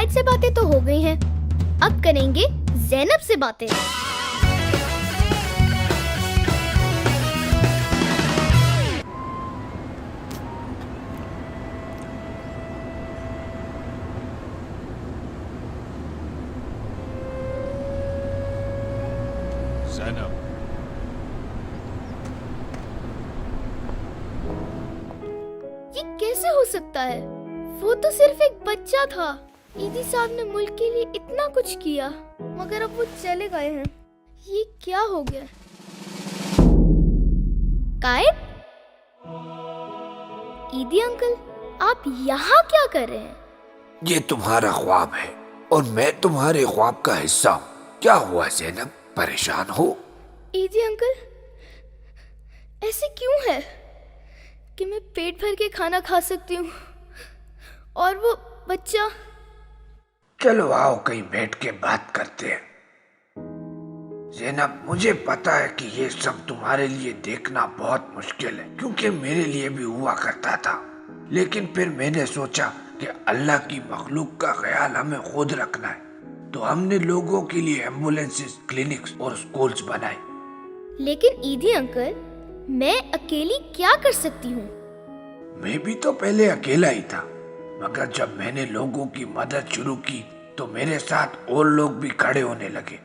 कायद से बातें तो हो गई हैं, अब करेंगे ज़ैनब से बातें। ज़ैनब, ये कैसे हो सकता है? वो तो सिर्फ एक बच्चा था। ईदी साहब ने मुल्क के लिए इतना कुछ किया, मगर अब वो चले गए हैं। ये क्या हो गया? कायद? ईदी अंकल, आप यहाँ क्या कर रहे हैं? ये तुम्हारा ख्वाब है और मैं तुम्हारे ख्वाब का हिस्सा हूँ। क्या हुआ ज़ैनब, परेशान हो? ईदी अंकल, ऐसे क्यों है कि मैं पेट भर के खाना खा सकती हूँ और वो बच्चा? चलो आओ कहीं बैठ के बात करते हैं। ज़ैनब, मुझे पता है कि ये सब तुम्हारे लिए देखना बहुत मुश्किल है, क्योंकि मेरे लिए भी हुआ करता था। लेकिन फिर मैंने सोचा कि अल्लाह की मखलूक का ख्याल हमें खुद रखना है, तो हमने लोगों के लिए एम्बुलेंसेस, क्लिनिक्स और स्कूल्स बनाए। लेकिन ईदी अंकल, मैं अकेली क्या कर सकती हूँ? मैं भी तो पहले अकेला ही था, मगर जब मैंने लोगों की मदद शुरू की तो मेरे साथ और लोग भी खड़े होने लगे।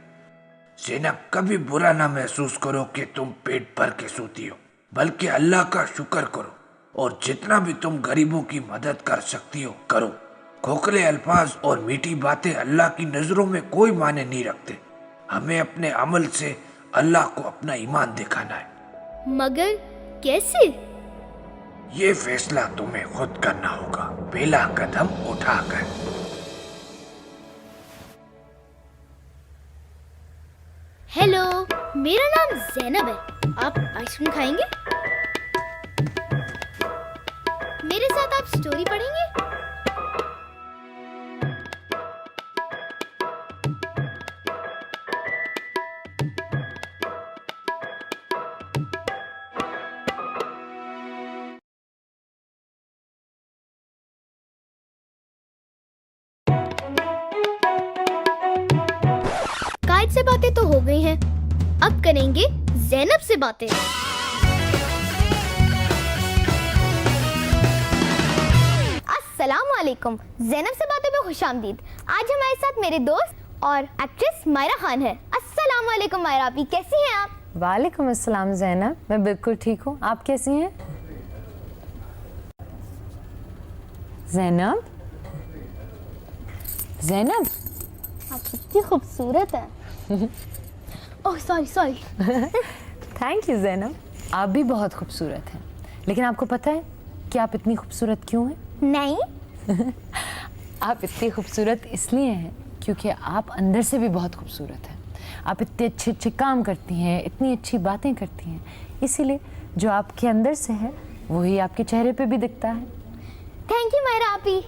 ज़ैनब, कभी बुरा ना महसूस करो कि तुम पेट भर के सोती हो, बल्कि अल्लाह का शुक्र करो और जितना भी तुम गरीबों की मदद कर सकती हो करो। खोखले अल्फाज और मीठी बातें अल्लाह की नजरों में कोई माने नहीं रखते। हमें अपने अमल से अल्लाह को अपना ईमान दिखाना है। मगर कैसे? ये फैसला तुम्हें खुद करना होगा, पहला कदम उठाकर। हेलो, मेरा नाम ज़ैनब है। आप आइसक्रीम खाएंगे? मेरे साथ आप स्टोरी पढ़ेंगे? कायद से बातें तो हो गई हैं, अब करेंगे ज़ैनब से बातें। अस्सलाम वालेकुम, ज़ैनब से बातें में खुशामदीद। आज हमारे साथ मेरे दोस्त और एक्ट्रेस मायरा खान है। अस्सलाम वालेकुम मायरा, आप कैसी हैं आप? वालेकुम अस्सलाम ज़ैनब, मैं बिल्कुल ठीक हूँ। आप कैसी हैं? ज़ैनब, ज़ैनब, आप कितनी खूबसूरत हैं। Oh sorry. Thank you Zainab, आप भी बहुत खूबसूरत हैं। लेकिन आपको पता है कि आप इतनी खूबसूरत क्यों हैं? नहीं। आप इतनी खूबसूरत इसलिए हैं क्योंकि आप अंदर से भी बहुत खूबसूरत हैं। आप इतने अच्छे अच्छे काम करती हैं, इतनी अच्छी बातें करती हैं, इसीलिए जो आपके अंदर से है वही आपके चेहरे पे भी दिखता है। थैंक यू मायरा आपी।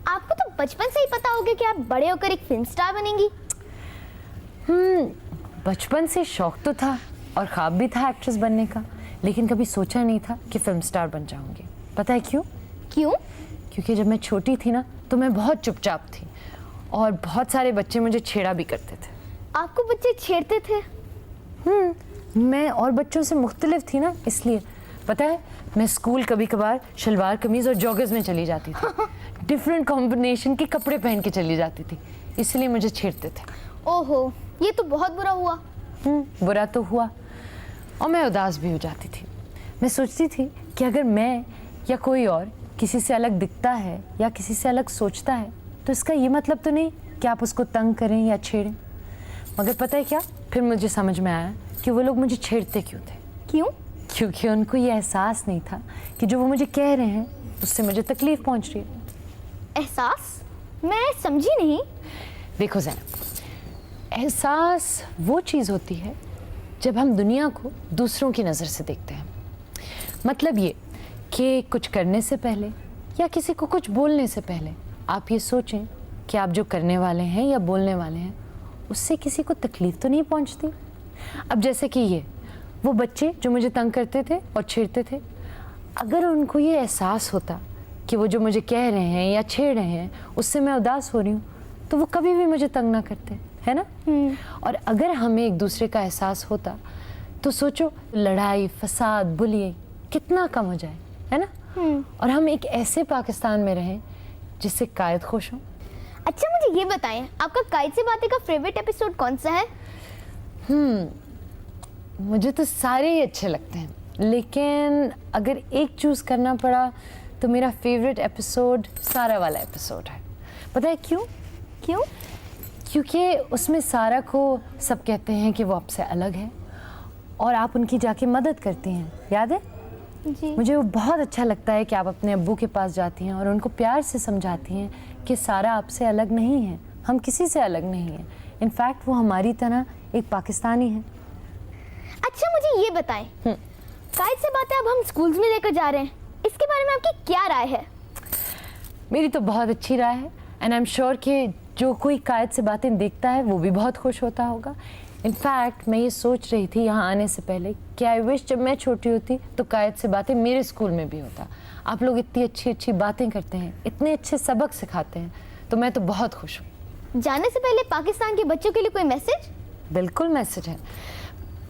आपको तो बचपन से ही पता होगा कि आप बड़े होकर एक फिल्म स्टार बनेंगी। बचपन से शौक तो था और ख्वाब भी था एक्ट्रेस बनने का, लेकिन कभी सोचा नहीं था कि फिल्म स्टार बन जाऊंगी। पता है क्यों? क्यों? क्योंकि जब मैं छोटी थी ना तो मैं बहुत चुपचाप थी और बहुत सारे बच्चे मुझे छेड़ा भी करते थे। आपको बच्चे छेड़ते थे? मैं और बच्चों से मुख्तलिफ थी ना, इसलिए। पता है, मैं स्कूल कभी कभार शलवार कमीज और जॉगर्स में चली जाती थी। डिफरेंट कॉम्बिनेशन के कपड़े पहन के चली जाती थी, इसलिए मुझे छेड़ते थे। ओहो, ये तो बहुत बुरा हुआ। बुरा तो हुआ और मैं उदास भी हो जाती थी। मैं सोचती थी कि अगर मैं या कोई और किसी से अलग दिखता है या किसी से अलग सोचता है तो इसका ये मतलब तो नहीं कि आप उसको तंग करें या छेड़ें। मगर पता है क्या, फिर मुझे समझ में आया कि वो लोग मुझे छेड़ते क्यों थे। क्यों? क्योंकि उनको ये एहसास नहीं था कि जो वो मुझे कह रहे हैं उससे मुझे तकलीफ पहुंच रही है। एहसास? मैं समझी नहीं। देखो ज़ैनब, एहसास वो चीज़ होती है जब हम दुनिया को दूसरों की नज़र से देखते हैं। मतलब ये कि कुछ करने से पहले या किसी को कुछ बोलने से पहले आप ये सोचें कि आप जो करने वाले हैं या बोलने वाले हैं उससे किसी को तकलीफ तो नहीं पहुंचती। अब जैसे कि ये वो बच्चे जो मुझे तंग करते थे और छेड़ते थे, अगर उनको ये एहसास होता कि वो जो मुझे कह रहे हैं या छेड़ रहे हैं उससे मैं उदास हो रही हूँ, तो वो कभी भी मुझे तंग ना करते, है ना। और अगर हमें एक दूसरे का एहसास होता तो सोचो लड़ाई, फसाद, बुलिंग कितना कम हो जाए, है ना। और हम एक ऐसे पाकिस्तान में रहें जिससे कायद खुश हो। अच्छा मुझे ये बताएं, आपका कायद से बातें का फेवरेट एपिसोड कौन सा है? मुझे तो सारे ही अच्छे लगते हैं, लेकिन अगर एक चूज़ करना पड़ा तो मेरा फेवरेट एपिसोड सारा वाला एपिसोड है। पता है क्यों? क्यों? क्योंकि उसमें सारा को सब कहते हैं कि वो आपसे अलग है और आप उनकी जाके मदद करती हैं, याद है? जी। मुझे वो बहुत अच्छा लगता है कि आप अपने अब्बू के पास जाती हैं और उनको प्यार से समझाती हैं कि सारा आपसे अलग नहीं है, हम किसी से अलग नहीं हैं। इनफैक्ट वो हमारी तरह एक पाकिस्तानी है। अच्छा मुझे ये बताएं, कायद से बातें अब हम स्कूल्स में लेकर जा रहे हैं, इसके बारे में आपकी क्या राय है? मेरी तो बहुत अच्छी राय है एंड आई एम श्योर कि जो कोई कायद से बातें देखता है वो भी बहुत खुश होता होगा। इनफैक्ट मैं ये सोच रही थी यहाँ आने से पहले कि आई विश जब मैं छोटी होती तो कायद से बातें मेरे स्कूल में भी होता। आप लोग इतनी अच्छी अच्छी बातें करते हैं, इतने अच्छे सबक सिखाते हैं, तो मैं तो बहुत खुश हूँ। जाने से पहले पाकिस्तान के बच्चों के लिए कोई मैसेज? बिल्कुल मैसेज है।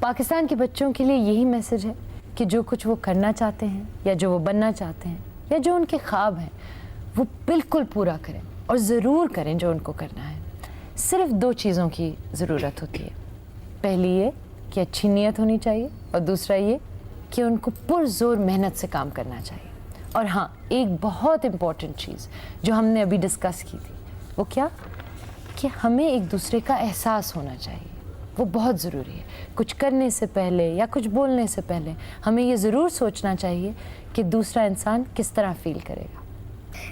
पाकिस्तान के बच्चों के लिए यही मैसेज है कि जो कुछ वो करना चाहते हैं या जो वो बनना चाहते हैं या जो उनके ख्वाब हैं वो बिल्कुल पूरा करें और ज़रूर करें जो उनको करना है। सिर्फ 2 चीज़ों की ज़रूरत होती है। पहली ये कि अच्छी नीयत होनी चाहिए और दूसरा ये कि उनको पुरज़ोर मेहनत से काम करना चाहिए। और हाँ, एक बहुत इम्पॉर्टेंट चीज़ जो हमने अभी डिस्कस की थी, वो क्या कि हमें एक दूसरे का एहसास होना चाहिए। वो बहुत ज़रूरी है। कुछ करने से पहले या कुछ बोलने से पहले हमें ये ज़रूर सोचना चाहिए कि दूसरा इंसान किस तरह फील करेगा।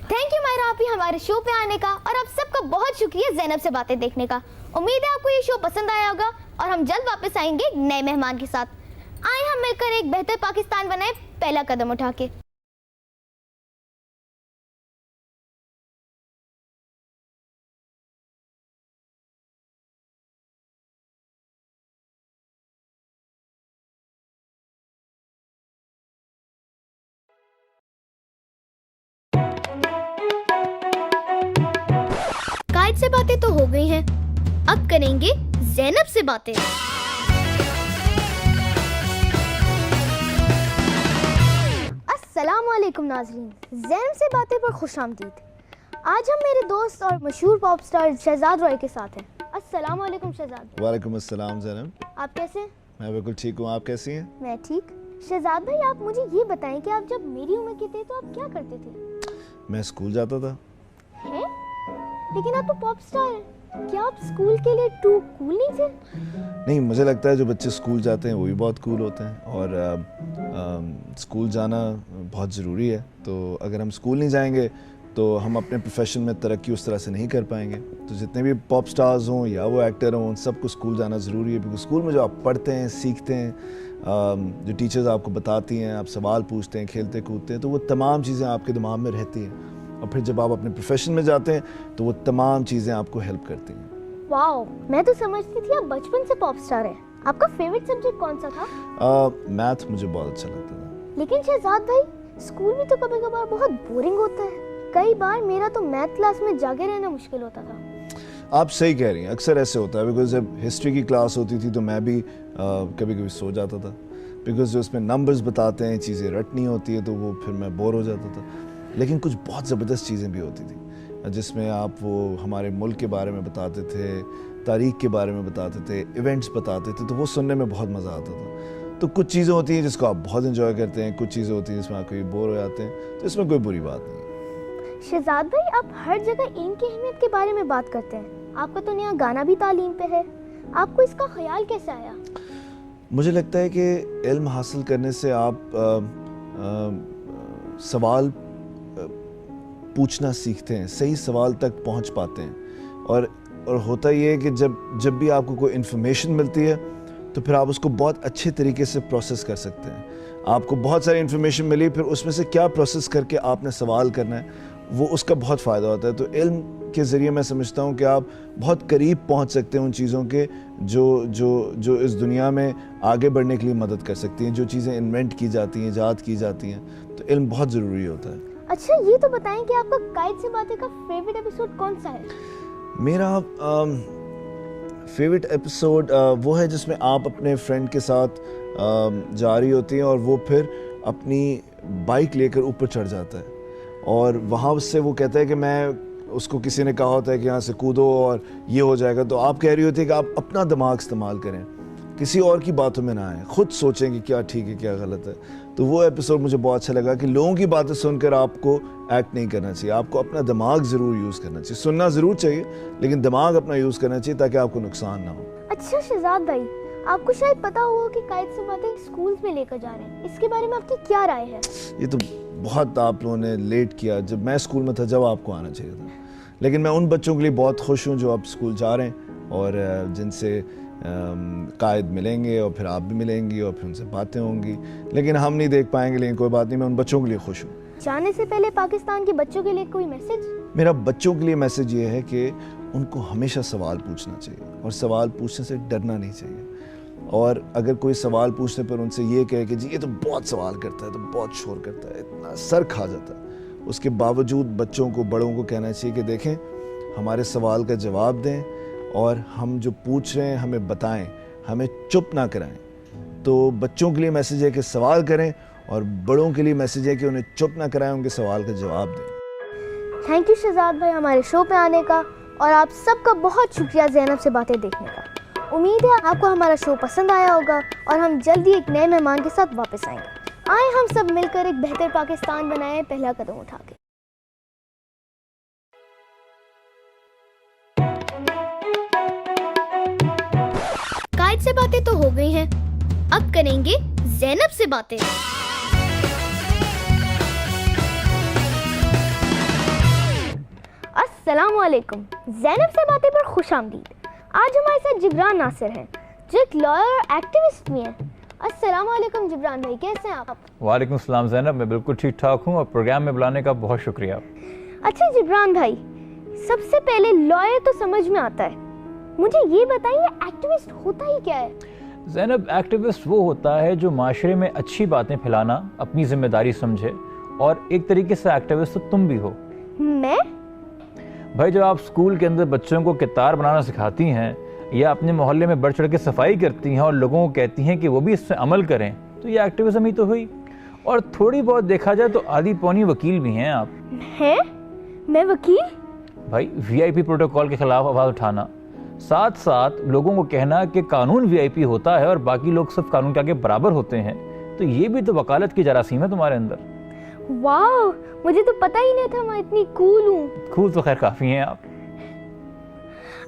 थैंक यू मायरा आपी हमारे शो पे आने का, और आप सबका बहुत शुक्रिया ज़ैनब से बातें देखने का। उम्मीद है आपको ये शो पसंद आया होगा और हम जल्द वापस आएंगे एक नए मेहमान के साथ। आए हम मिलकर एक बेहतर पाकिस्तान बनाए, पहला कदम उठा के। कायद से बातें तो हो गई हैं, अब करेंगे ज़ैनब से बातें। अस्सलाम वालेकुम नाज़रीन, ज़ैनब से बातें पर खुशामदीद। आज हम मेरे दोस्त और मशहूर पॉप स्टार शहजाद रॉय के साथ हैं। अस्सलाम वालेकुम शहजाद। वालेकुम अस्सलाम ज़ैनब। आप कैसे हैं? मैं बिल्कुल ठीक हूँ, आप कैसी हैं? मैं ठीक। शहजाद भाई, आप मुझे ये बताएं कि आप जब मेरी उम्र के थे तो आप क्या करते थे? मैं स्कूल जाता था। हैं? लेकिन आप तो पॉप स्टार हैं, क्या आप स्कूल के लिए टू कूल नहीं थे? नहीं, मुझे लगता है जो बच्चे स्कूल जाते हैं वो भी बहुत कूल होते हैं और स्कूल जाना बहुत ज़रूरी है। तो अगर हम स्कूल नहीं जाएंगे तो हम अपने प्रोफेशन में तरक्की उस तरह से नहीं कर पाएंगे। तो जितने भी पॉप स्टार्स हों या वो एक्टर हों, उन सबको स्कूल जाना ज़रूरी है, क्योंकि स्कूल में जो आप पढ़ते हैं, सीखते हैं, जो टीचर्स आपको बताती हैं, आप सवाल पूछते हैं, खेलते कूदते हैं, तो वो तमाम चीज़ें आपके दिमाग में रहती हैं। और फिर जब आप अपने प्रोफेशन में जाते हैं तो वो तमाम चीज़ें आपको हेल्प करती हैं। वाओ, मैं तो समझती थी आप बचपन से पॉप स्टार हैं। आपका फेवरेट सब्जेक्ट कौन सा था? मैथ मुझे बहुत अच्छा लगता था। लेकिन शहजाद भाई, स्कूल में तो कभी कभार बहुत बोरिंग होता है। कई बार मेरा तो मैथ क्लास में जागे रहना मुश्किल होता था। आप सही कह रही हैं, अक्सर ऐसे होता है। बिकॉज जब हिस्ट्री की क्लास होती थी तो मैं भी कभी कभी सो जाता था, बिकॉज जो उसमें नंबर्स बताते हैं, चीज़ें रटनी होती है, तो वो फिर मैं बोर हो जाता था। लेकिन कुछ बहुत ज़बरदस्त चीज़ें भी होती थी जिसमें आप वो हमारे मुल्क के बारे में बताते थे, तारीख़ के बारे में बताते थे, इवेंट्स बताते थे, तो वो सुनने में बहुत मज़ा आता था। तो कुछ चीज़ें होती हैं जिसको आप बहुत इन्जॉय करते हैं, कुछ चीज़ें होती हैं जिसमें आप कभी बोर हो जाते हैं, तो इसमें कोई बुरी बात नहीं है। शहजाद भाई, आप हर जगह इल्म की अहमियत के बारे में बात करते हैं। आपका तो नया गाना भी तालीम पे है, आपको इसका ख्याल कैसे आया? मुझे लगता है कि इल्म हासिल करने से आप सवाल पूछना सीखते हैं, सही सवाल तक पहुंच पाते हैं। और होता ये है कि जब भी आपको कोई इन्फॉर्मेशन मिलती है तो फिर आप उसको बहुत अच्छे तरीके से प्रोसेस कर सकते हैं। आपको बहुत सारी इन्फॉर्मेशन मिली, फिर उसमें से क्या प्रोसेस करके आपने सवाल करना है, वो उसका बहुत फ़ायदा होता है। तो इल्म के ज़रिए मैं समझता हूँ कि आप बहुत करीब पहुँच सकते हैं उन चीज़ों के जो इस दुनिया में आगे बढ़ने के लिए मदद कर सकती हैं, जो चीज़ें इन्वेंट की जाती हैं, ईजाद की जाती हैं। तो इल्म बहुत ज़रूरी होता है। अच्छा, ये तो बताएं कि आपका कायद से बातें का फेवरेट एपिसोड कौन सा है? मेरा फेवरेट एपिसोड वो है जिसमें आप अपने फ्रेंड के साथ जा रही होती हैं और वो फिर अपनी बाइक लेकर ऊपर चढ़ जाता है और वहाँ से वो कहता है कि मैं, उसको किसी ने कहा होता है कि यहाँ से कूदो और ये हो जाएगा, तो आप कह रही होती है कि आप अपना दिमाग इस्तेमाल करें, किसी और की बातों में ना आए, खुद सोचें कि क्या ठीक है क्या गलत है। तो वो एपिसोड मुझे बहुत अच्छा लगा कि लोगों की बातें सुनकर आपको एक्ट नहीं करना चाहिए, आपको अपना दिमाग ज़रूर यूज़ करना चाहिए। सुनना ज़रूर चाहिए लेकिन दिमाग अपना यूज़ करना चाहिए ताकि आपको नुकसान ना हो। अच्छा शहजाद भाई, आपको शायद पता होगा कि कायद से बातें स्कूल में लेकर जा रहे हैं, इसके बारे में आपकी क्या राय है? ये तो बहुत आप लोगों ने लेट किया, जब मैं स्कूल में था जब आपको आना चाहिए था। लेकिन मैं उन बच्चों के लिए बहुत खुश हूँ जो अब स्कूल जा रहे हैं और जिनसे कायद मिलेंगे और फिर आप भी मिलेंगी और फिर उनसे बातें होंगी, लेकिन हम नहीं देख पाएंगे, लेकिन कोई बात नहीं, मैं उन बच्चों के लिए खुश हूँ। जाने से पहले पाकिस्तान के बच्चों के लिए कोई मैसेज? मेरा बच्चों के लिए मैसेज ये है कि उनको हमेशा सवाल पूछना चाहिए और सवाल पूछने से डरना नहीं चाहिए। और अगर कोई सवाल पूछने पर उनसे ये कहे कि जी ये तो बहुत सवाल करता है, तो बहुत शोर करता है, इतना सर खा जाता है, उसके बावजूद बच्चों को, बड़ों को कहना चाहिए कि देखें, हमारे सवाल का जवाब दें और हम जो पूछ रहे हैं हमें बताएं, हमें चुप ना कराएं। तो बच्चों के लिए मैसेज है कि सवाल करें और बड़ों के लिए मैसेज है कि उन्हें चुप ना कराएं, उनके सवाल का जवाब दें। थैंक यू शहजाद भाई हमारे शो पे आने का, और आप सबका बहुत शुक्रिया ज़ैनब से बातें देखने का। उम्मीद है आपको हमारा शो पसंद आया होगा और हम जल्दी एक नए मेहमान के साथ वापस आएंगे। आए हम सब मिलकर एक बेहतर पाकिस्तान बनाएं, पहला कदम उठा के। कायद से बातें तो हो गई हैं, अब करेंगे ज़ैनब से बातें। अस्सलाम वालेकुम, ज़ैनब से बातें पर खुशामदीद। आज हमारे साथ जिब्रान नासिर हैं जो एक लॉयर और एक्टिविस्ट भी हैं। अस्सलाम वालेकुम जिब्रान भाई, कैसे हैं आप? वालेकुम सलाम ज़ैनब, मैं बिल्कुल ठीक ठाक हूँ और प्रोग्राम में बुलाने का बहुत शुक्रिया। अच्छा जिब्रान भाई, सबसे पहले लॉयर तो समझ में आता है, मुझे ये बताइए एक्टिविस्ट होता ही क्या है? ज़ैनब, एक्टिविस्ट वो होता है जो माशरे में अच्छी बातें फैलाना अपनी जिम्मेदारी समझे, और एक तरीके से एक्टिविस्ट तो तुम भी हो। मैं? भाई, जब आप स्कूल के अंदर बच्चों को कितार बनाना सिखाती हैं या अपने मोहल्ले में बढ़ चढ़ के सफाई करती हैं और लोगों को कहती हैं कि वो भी इस पर अमल करें, तो ये एक्टिविज्म ही तो हुई। और थोड़ी बहुत देखा जाए तो आधी पौनी वकील भी हैं आप। हैं? मैं वकील? भाई, वीआईपी प्रोटोकॉल के खिलाफ आवाज़ उठाना, साथ साथ लोगों को कहना कि कानून वीआईपी होता है और बाकी लोग सिर्फ कानून के आगे बराबर होते हैं, तो ये भी तो वकालत की जरासीम है तुम्हारे अंदर। वाह, मुझे तो पता ही नहीं था मैं इतनी कूल हूँ। कूल तो खैर काफ़ी हैं आप।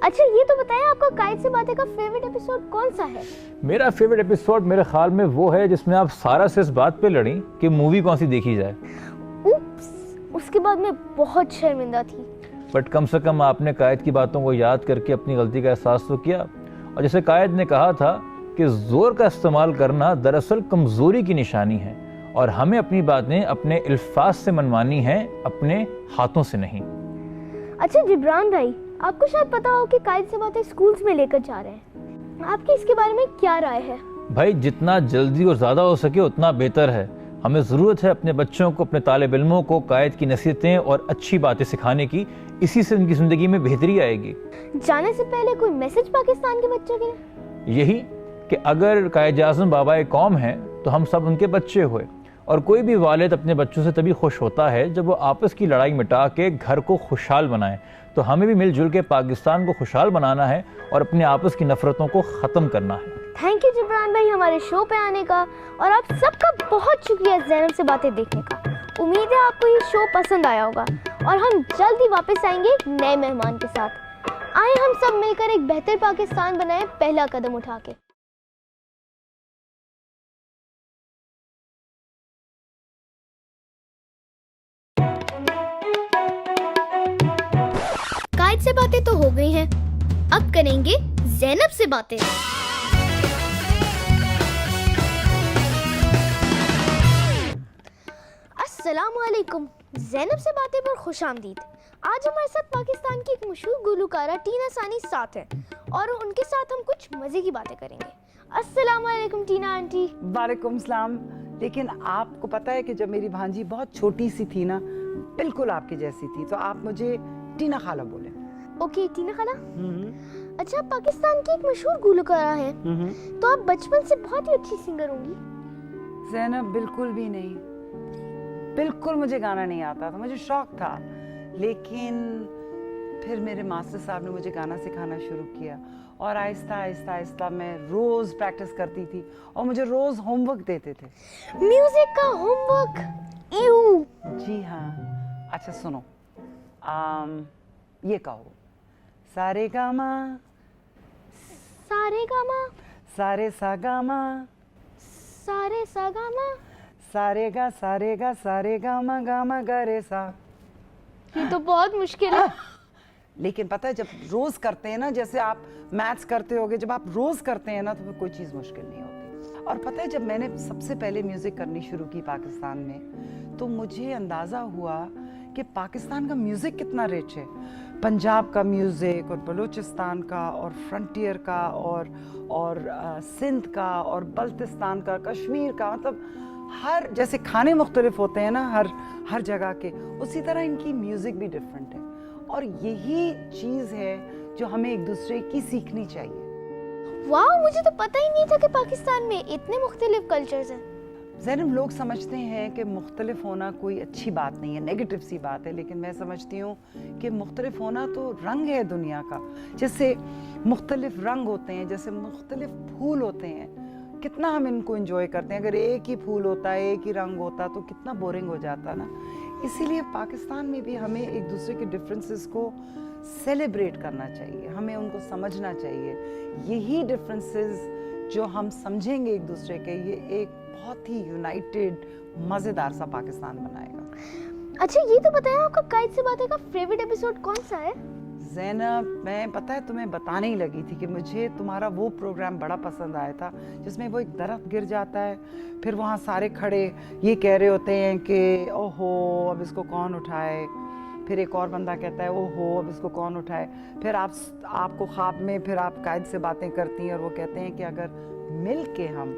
अच्छा ये तो बताएं, आपका कायद से बातें का फेवरेट एपिसोड कौन सा है? मेरा फेवरेट एपिसोड मेरे ख्याल में वो है जिसमें आप सारा से इस बात पे लड़ी कि मूवी कौन सी देखी जाए। उप्स, उसके बाद मैं बहुत शर्मिंदा थी। बट कम से कम आपने कायद की बातों को याद करके अपनी गलती का एहसास तो किया। और जैसे कायद ने कहा था कि जोर का इस्तेमाल करना दरअसल कमजोरी की निशानी है और हमें अपनी बातें अपने अल्फाज से मनवानी है, अपने हाथों से नहीं। अच्छा जिब्रान भाई, आपको शायद पता हो कि कायद से बातें स्कूल्स में लेकर जा रहे हैं, आपकी इसके बारे में क्या राय है? भाई, जितना जल्दी और ज़्यादा हो सके उतना बेहतर है। हमें ज़रूरत है अपने बच्चों को, अपने तालिब इल्मों को कायद की नसीहतें और अच्छी बातें सिखाने की, इसी से उनकी ज़िंदगी में बेहतरी आएगी। जाने से पहले कोई मैसेज पाकिस्तान के बच्चों के लिए? यही कि अगर कायद आज़म बाबा कौम है तो हम सब उनके बच्चे हुए, और कोई भी वालिद अपने बच्चों से तभी खुश होता है जब वो आपस की लड़ाई मिटा के घर को खुशहाल बनाए। तो हमें भी मिलजुल के पाकिस्तान को खुशहाल बनाना है और अपने आपस की नफरतों को ख़त्म करना है। थैंक यू जिब्रान भाई हमारे शो पे आने का, और आप सबका बहुत शुक्रिया ज़ैनब से बातें देखने का। उम्मीद है आपको ये शो पसंद आया होगा और हम जल्द ही वापस आएंगे एक नए मेहमान के साथ। आए हम सब मिलकर एक बेहतर पाकिस्तान बनाएं, पहला कदम उठा के। कायद से बातें तो हो गई हैं, अब करेंगे ज़ैनब से बातें। अस्सलामुअलैकुम, ज़ैनब से बातें पर खुशामदीद। आज हमारे साथ पाकिस्तान की एक मशहूर गुलकारा टीना सानी साथ है और उनके साथ हम कुछ मज़े की बातें करेंगे। अस्सलामुअलैकुम टीना आंटी। वालेकुम सलाम। लेकिन आपको पता है कि जब मेरी भांजी बहुत छोटी सी थी ना, बिल्कुल आपकी जैसी थी, तो आप मुझे टीना खाला बोले। ओके टीना खाला, अच्छा पाकिस्तान की एक मशहूर गुलकारा है, तो आप बचपन से बहुत ही अच्छी सिंगर होंगी। ज़ैनब बिल्कुल भी नहीं, बिल्कुल मुझे गाना नहीं आता था, मुझे शौक था, लेकिन फिर मेरे मास्टर साहब ने मुझे गाना सिखाना शुरू किया और आहिस्ता आहिस्ता आहिस्ता मैं रोज़ प्रैक्टिस करती थी और मुझे रोज़ होमवर्क देते थे। म्यूजिक का होमवर्क? यू जी हाँ। अच्छा सुनो, ये कहो, सारे गामा सारे गामा सारे सा गामा सारे सा गामा, सारे गा सारे गामा गामा गा रे सा। ये तो बहुत मुश्किल है। लेकिन पता है जब रोज करते हैं ना, जैसे आप मैथ्स करते होगे, जब आप रोज करते हैं ना तो फिर कोई चीज़ मुश्किल नहीं होती। और पता है जब मैंने सबसे पहले म्यूज़िक करनी शुरू की पाकिस्तान में, तो मुझे अंदाज़ा हुआ कि पाकिस्तान का म्यूज़िक कितना रिच है। पंजाब का म्यूज़िक और बलूचिस्तान का और फ्रंटियर का और सिंध का और बल्तिस्तान का, कश्मीर का, मतलब हर जैसे खाने मुख्तलिफ होते हैं ना हर जगह के, उसी तरह इनकी म्यूज़िक भी डिफरेंट है। और यही चीज़ है जो हमें एक दूसरे की सीखनी चाहिए। वाह, मुझे तो पता ही नहीं था कि पाकिस्तान में इतने मुख्तलिफ कल्चर्स हैं। ज़ैनब, लोग समझते हैं कि मुख्तलिफ होना कोई अच्छी बात नहीं है, नेगेटिव सी बात है, लेकिन मैं समझती हूँ कि मुख्तलिफ होना तो रंग है दुनिया का। जैसे मुख्तलिफ रंग होते हैं, जैसे मुख्तलिफ फूल होते हैं, कितना हम इनको एंजॉय करते हैं। अगर एक ही फूल होता है, एक ही रंग होता तो कितना बोरिंग हो जाता ना। इसीलिए पाकिस्तान में भी हमें एक दूसरे के डिफरेंसेस को सेलिब्रेट करना चाहिए, हमें उनको समझना चाहिए। यही डिफरेंसेस जो हम समझेंगे एक दूसरे के, ये एक बहुत ही यूनाइटेड मज़ेदार सा पाकिस्तान बनाएगा। अच्छा ये तो बताया, आपका कायद से बातें का फेवरेट एपिसोड कौन सा है? ज़ैनब, मैं पता है तुम्हें बताने ही लगी थी कि मुझे तुम्हारा वो प्रोग्राम बड़ा पसंद आया था जिसमें वो एक दरख्त गिर जाता है, फिर वहाँ सारे खड़े ये कह रहे होते हैं कि ओहो अब इसको कौन उठाए, फिर एक और बंदा कहता है ओहो अब इसको कौन उठाए, फिर आपको ख्वाब में फिर आप कायद से बातें करती हैं और वो कहते हैं कि अगर मिल के हम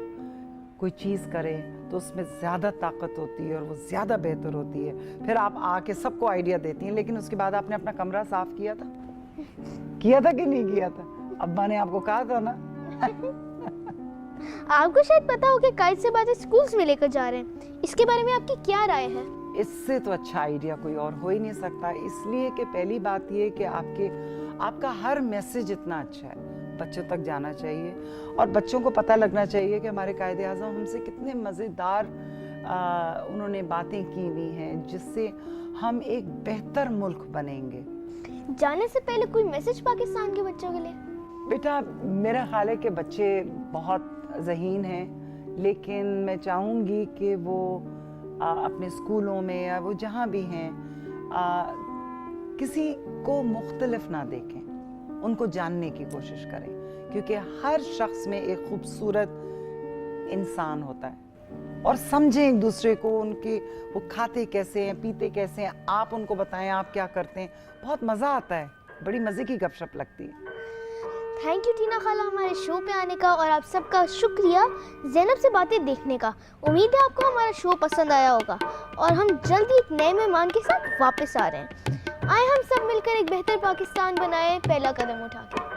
कोई चीज़ करें तो उसमें ज़्यादा ताकत होती है और वो ज़्यादा बेहतर होती है। फिर आप आके सबको आइडिया देती हैं, लेकिन उसके बाद आपने अपना कमरा साफ़ किया था कि नहीं किया था? अब्बा ने आपको कहा था ना। आपको शायद पता हो कि कायद से बातें स्कूल्स में लेकर जा रहे हैं, इसके बारे में आपकी क्या राय है? इससे तो अच्छा आइडिया कोई और हो ही नहीं सकता, इसलिए कि पहली बात ये कि आपका हर मैसेज इतना अच्छा है, बच्चों तक जाना चाहिए और बच्चों को पता लगना चाहिए कि हमारे कायदे आज़म हमसे कितने मज़ेदार उन्होंने बातें की हुई हैं जिससे हम एक बेहतर मुल्क बनेंगे। जाने से पहले कोई मैसेज पाकिस्तान के बच्चों के लिए? बेटा, मेरा ख्याल है कि बच्चे बहुत ज़हीन हैं, लेकिन मैं चाहूँगी कि वो अपने स्कूलों में या वो जहाँ भी हैं किसी को मुख्तलिफ ना देखें, उनको जानने की कोशिश करें, क्योंकि हर शख्स में एक खूबसूरत इंसान होता है। और समझें एक दूसरे को, उनके वो खाते कैसे हैं, पीते कैसे हैं, आप उनको बताएं आप क्या करते हैं, बहुत मज़ा आता है, बड़ी मज़े की गपशप लगती है। थैंक यू टीना खाला हमारे शो पे आने का, और आप सबका शुक्रिया ज़ैनब से बातें देखने का। उम्मीद है आपको हमारा शो पसंद आया होगा और हम जल्दी एक नए मेहमान के साथ वापस आ रहे हैं। आए हम सब मिलकर एक बेहतर पाकिस्तान बनाए, पहला कदम उठा के।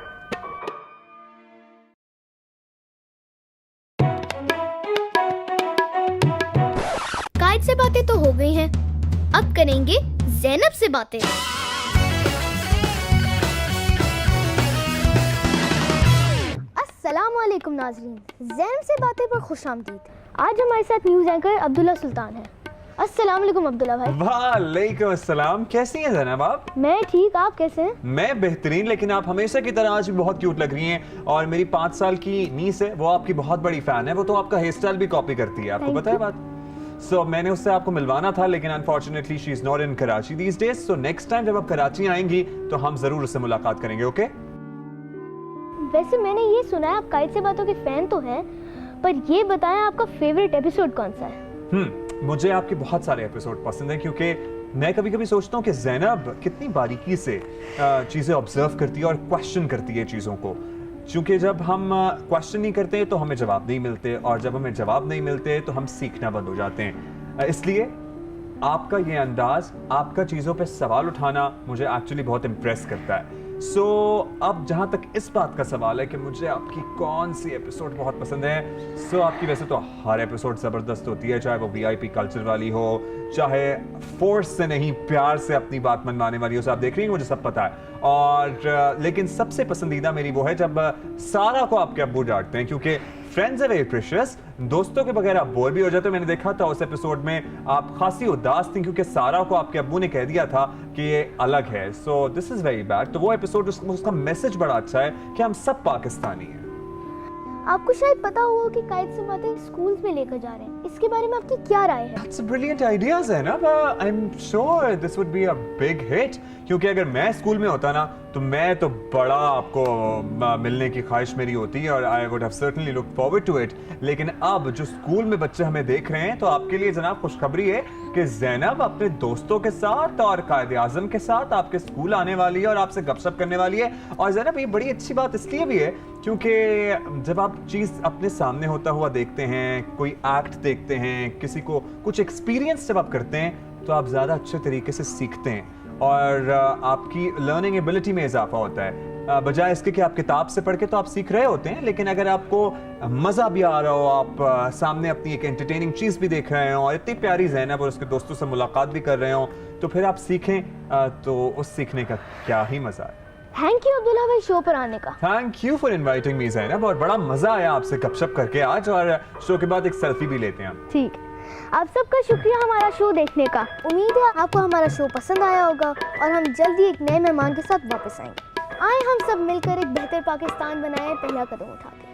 कायद से बातें तो हो गई हैं, अब करेंगे ज़ैनब से बातें। अस्सलाम वालेकुम नाज़रीन, ज़ैनब से बातें पर खुशामदीद। आज हमारे साथ न्यूज़ एंकर अब्दुल्ला सुल्तान है। अस्सलाम वालेकुम अब्दुल्ला भाई। वालेकुम अस्सलाम, कैसी हैं ज़ैनब आप? मैं ठीक, आप कैसे हैं? मैं बेहतरीन, लेकिन आप हमेशा की तरह आज भी बहुत क्यूट लग रही हैं। और मेरी 5 साल की नीस है, वो आपकी बहुत बड़ी फैन है, वो तो आपका हेयर स्टाइल भी कॉपी करती है, आपको पता है बात? सो मैंने उससे आपको मिलवाना था, लेकिन unfortunately she is not in Karachi these days. So next time जब आप कराची आएंगी तो हम जरूर उससे मुलाकात करेंगे, ओके? वैसे मैंने ये सुना है आप कायद से बातों के फैन तो हैं, पर ये बताएं आपका फेवरेट एपिसोड कौन सा है? मुझे आपके बहुत सारे एपिसोड पसंद हैं, क्योंकि मैं कभी कभी सोचता हूँ कि ज़ैनब कितनी बारीकी से चीज़ें ऑब्जर्व करती है और क्वेश्चन करती है चीज़ों को। क्योंकि जब हम क्वेश्चन नहीं करते तो हमें जवाब नहीं मिलते, और जब हमें जवाब नहीं मिलते तो हम सीखना बंद हो जाते हैं। इसलिए आपका ये अंदाज, आपका चीज़ों पे सवाल उठाना मुझे एक्चुअली बहुत इम्प्रेस करता है। सो अब जहाँ तक इस बात का सवाल है कि मुझे आपकी कौन सी एपिसोड बहुत पसंद है, सो आपकी वैसे तो हर एपिसोड ज़बरदस्त होती है, चाहे वो VIP कल्चर वाली हो, चाहे फोर्स से नहीं प्यार से अपनी बात मनवाने वाली हो, आप देख रही हैं, मुझे सब पता है। और लेकिन सबसे पसंदीदा मेरी वो है जब सारा को आपके अब्बू डांटते हैं, क्योंकि फ्रेंड्स आर वेरी प्रेशियस, दोस्तों के बगैर आप बोर भी हो जाते हो। मैंने देखा था उस एपिसोड में आप खासी उदास थी क्योंकि सारा को आपके अब्बू ने कह दिया था कि ये अलग है। So this is very bad. तो वो एपिसोड उसका मैसेज बड़ा अच्छा है कि हम सब पाकिस्तानी हैं। आपको शायद पता होगा कि कायद समातें स्कूल्स में लेकर जा रहे हैं, इसके बारे में आपकी क्या राय है? That's a brilliant idea, Zainab. I'm sure this would be a big hit. क्योंकि अगर मैं स्कूल में होता ना तो मैं तो बड़ा आपको मिलने की ख्वाहिश मेरी होती है और I would have certainly looked forward to it. लेकिन अब जो स्कूल में बच्चे हमें देख रहे हैं तो आपके लिए जनाब खुशखबरी है कि ज़ैनब अपने दोस्तों के साथ और कायद आज़म के साथ आपके स्कूल आने वाली है और आपसे गपशप करने वाली है। और ज़ैनब ये बड़ी अच्छी बात इसलिए भी है क्योंकि जब आप चीज़ अपने सामने होता हुआ देखते हैं, कोई एक्ट देखते हैं, किसी को कुछ एक्सपीरियंस जब आप करते हैं तो आप ज़्यादा अच्छे तरीके से सीखते हैं और आपकी लर्निंग एबिलिटी में इजाफा होता है। बजाय इसके कि आप किताब से पढ़ के तो आप सीख रहे होते हैं, लेकिन अगर आपको मज़ा भी आ रहा हो, आप सामने अपनी एक एंटरटेनिंग चीज़ भी देख रहे हो और इतनी प्यारी ज़ैनब और उसके दोस्तों से मुलाकात भी कर रहे हो, तो फिर आप सीखें तो उस सीखने का क्या ही मज़ा है। थैंक यू अब्दुल्ला भाई शो पर आने का। Thank you for inviting me Zainab, और बड़ा मज़ा आया आपसे गपशप करके आज, और शो के बाद एक सेल्फी भी लेते हैं हम। ठीक, आप सबका शुक्रिया हमारा शो देखने का। उम्मीद है आपको हमारा शो पसंद आया होगा और हम जल्दी एक नए मेहमान के साथ वापस आएंगे। आए हम सब मिलकर एक बेहतर पाकिस्तान बनाएं, पहला कदम उठाते हैं।